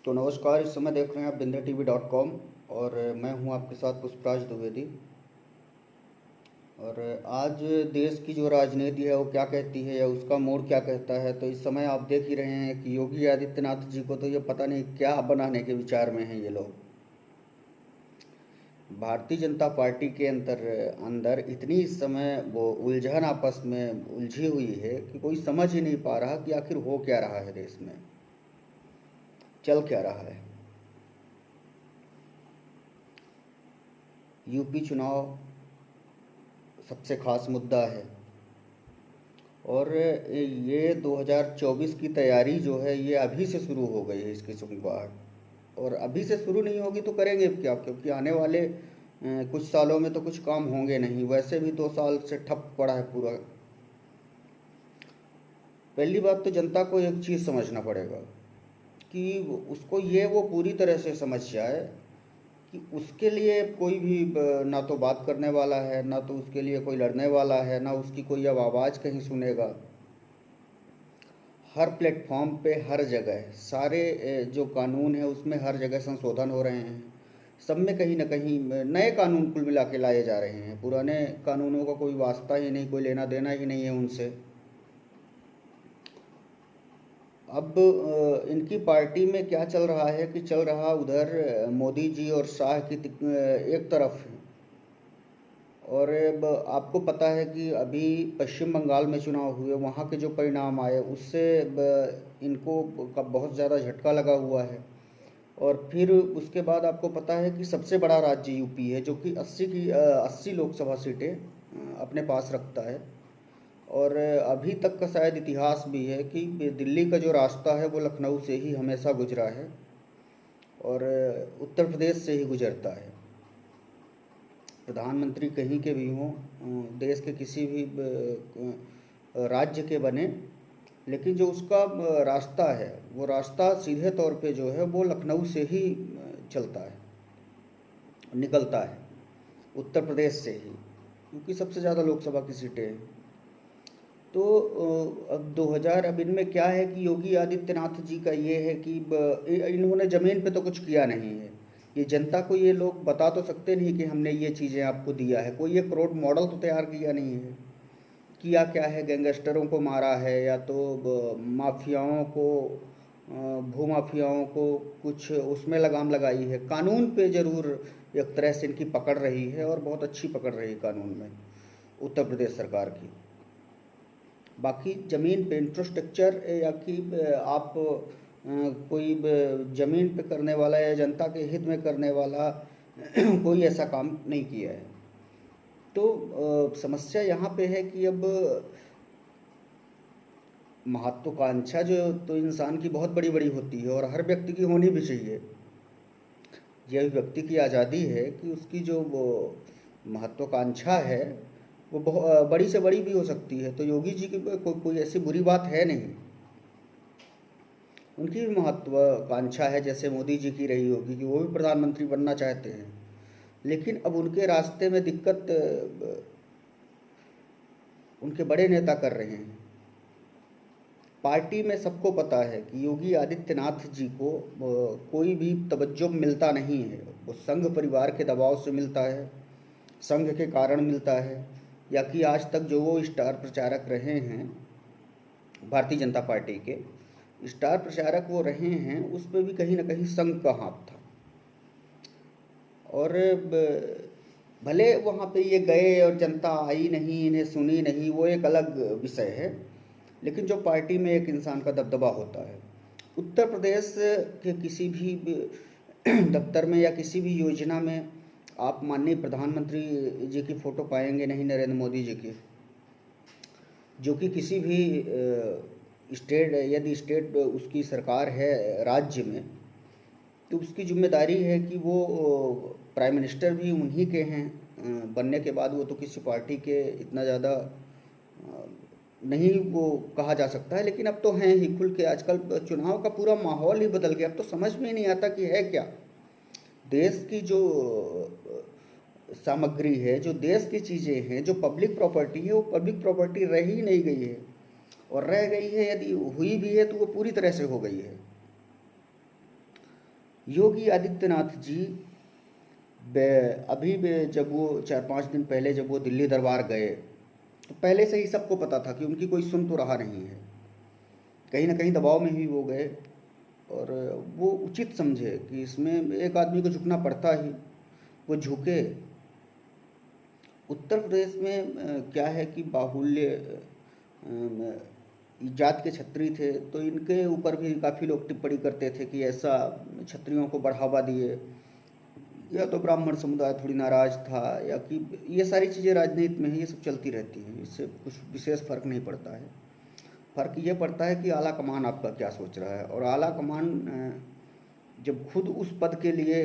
तो नमस्कार। इस समय देख रहे हैं आप BindraTV.com और मैं हूं आपके साथ पुष्पराज द्विवेदी। और आज देश की जो राजनीति है वो क्या कहती है या उसका मोड़ क्या कहता है, तो इस समय आप देख ही रहे हैं कि योगी आदित्यनाथ जी को तो ये पता नहीं क्या बनाने के विचार में हैं ये लोग। भारतीय जनता पार्टी के अंदर इतनी इस समय वो उलझन आपस में उलझी हुई है कि कोई समझ ही नहीं पा रहा कि आखिर हो क्या रहा है, देश में चल क्या रहा है। यूपी चुनाव सबसे खास मुद्दा है और ये 2024 की तैयारी जो है ये अभी से शुरू हो गई है इसकी शुरुआत। और अभी से शुरू नहीं होगी तो करेंगे क्या, क्योंकि आने वाले कुछ सालों में तो कुछ काम होंगे नहीं। वैसे भी 2 साल से ठप पड़ा है पूरा। पहली बात तो जनता को एक चीज़ समझना पड़ेगा कि उसको ये वो पूरी तरह से समझ जाए कि उसके लिए कोई भी ना तो बात करने वाला है, ना तो उसके लिए कोई लड़ने वाला है, ना उसकी कोई अब आवाज़ कहीं सुनेगा। हर प्लेटफॉर्म पे हर जगह सारे जो कानून है उसमें हर जगह संशोधन हो रहे हैं। सब में कहीं ना कहीं नए कानून कुल मिला के लाए जा रहे हैं। पुराने कानूनों का कोई वास्ता ही नहीं, कोई लेना देना ही नहीं है उनसे। अब इनकी पार्टी में क्या चल रहा है कि चल रहा उधर मोदी जी और शाह की एक तरफ है। और अब आपको पता है कि अभी पश्चिम बंगाल में चुनाव हुए, वहाँ के जो परिणाम आए उससे इनको का बहुत ज़्यादा झटका लगा हुआ है। और फिर उसके बाद आपको पता है कि सबसे बड़ा राज्य यूपी है, जो कि 80 लोकसभा सीटें अपने पास रखता है। और अभी तक का शायद इतिहास भी है कि दिल्ली का जो रास्ता है वो लखनऊ से ही हमेशा गुजरा है और उत्तर प्रदेश से ही गुजरता है। प्रधानमंत्री कहीं के भी हों, देश के किसी भी राज्य के बने, लेकिन जो उसका रास्ता है वो रास्ता सीधे तौर पे जो है वो लखनऊ से ही चलता है, निकलता है, उत्तर प्रदेश से ही, क्योंकि सबसे ज़्यादा लोकसभा की सीटें हैं। तो अब 2000 अब इनमें क्या है कि योगी आदित्यनाथ जी का ये है कि इन्होंने ज़मीन पे तो कुछ किया नहीं है। ये जनता को ये लोग बता तो सकते नहीं कि हमने ये चीज़ें आपको दिया है। कोई एक रोड मॉडल तो तैयार किया नहीं है। किया क्या है, गैंगस्टरों को मारा है या तो माफियाओं को, भूमाफियाओं को कुछ उसमें लगाम लगाई है। कानून पे ज़रूर एक तरह से इनकी पकड़ रही है और बहुत अच्छी पकड़ रही है कानून में उत्तर प्रदेश सरकार की। बाकी ज़मीन पे इंफ्रास्ट्रक्चर या कि आप कोई ज़मीन पे करने वाला या जनता के हित में करने वाला कोई ऐसा काम नहीं किया है। तो समस्या यहाँ पे है कि अब महत्वाकांक्षा जो तो इंसान की बहुत बड़ी बड़ी होती है और हर व्यक्ति की होनी भी चाहिए। यह व्यक्ति की आज़ादी है कि उसकी जो वो महत्वाकांक्षा है वो बहुत बड़ी से बड़ी भी हो सकती है। तो योगी जी की कोई ऐसी बुरी बात है नहीं। उनकी भी महत्वाकांक्षा है, जैसे मोदी जी की रही होगी कि वो भी प्रधानमंत्री बनना चाहते हैं। लेकिन अब उनके रास्ते में दिक्कत उनके बड़े नेता कर रहे हैं। पार्टी में सबको पता है कि योगी आदित्यनाथ जी को कोई भी तवज्जो मिलता नहीं है। वो संघ परिवार के दबाव से मिलता है, संघ के कारण मिलता है, या कि आज तक जो वो स्टार प्रचारक रहे हैं, भारतीय जनता पार्टी के स्टार प्रचारक वो रहे हैं, उस पर भी कहीं ना कहीं संघ का हाथ था। और भले वहाँ पे ये गए और जनता आई नहीं, इन्हें सुनी नहीं, वो एक अलग विषय है। लेकिन जो पार्टी में एक इंसान का दबदबा होता है, उत्तर प्रदेश के किसी भी दफ्तर में या किसी भी योजना में आप माननीय प्रधानमंत्री जी की फ़ोटो पाएंगे नहीं, नरेंद्र मोदी जी की। जो कि किसी भी स्टेट, यदि स्टेट उसकी सरकार है राज्य में, तो उसकी जिम्मेदारी है कि वो प्राइम मिनिस्टर भी उन्हीं के हैं। बनने के बाद वो तो किसी पार्टी के इतना ज़्यादा नहीं वो कहा जा सकता है, लेकिन अब तो हैं ही खुल के। आजकल चुनाव का पूरा माहौल ही बदल गया। अब तो समझ में ही नहीं आता कि है क्या। देश की जो सामग्री है, जो देश की चीज़ें हैं, जो पब्लिक प्रॉपर्टी है, वो पब्लिक प्रॉपर्टी रह ही नहीं गई है। और रह गई है, यदि हुई भी है तो वो पूरी तरह से हो गई है। योगी आदित्यनाथ जी जब वो 4-5 दिन पहले जब वो दिल्ली दरबार गए, तो पहले से ही सबको पता था कि उनकी कोई सुन तो रहा नहीं है। कहीं ना कहीं दबाव में ही वो गए, और वो उचित समझे कि इसमें एक आदमी को झुकना पड़ता ही, वो झुके। उत्तर प्रदेश में क्या है कि बाहुल्य जात के छत्री थे, तो इनके ऊपर भी काफ़ी लोग टिप्पणी करते थे कि ऐसा छत्रियों को बढ़ावा दिए, या तो ब्राह्मण समुदाय थोड़ी नाराज था, या कि ये सारी चीज़ें राजनीति में ही ये सब चलती रहती हैं, इससे कुछ विशेष फ़र्क नहीं पड़ता है। फ़र्क ये पड़ता है कि आला कमान आपका क्या सोच रहा है, और आला कमान जब खुद उस पद के लिए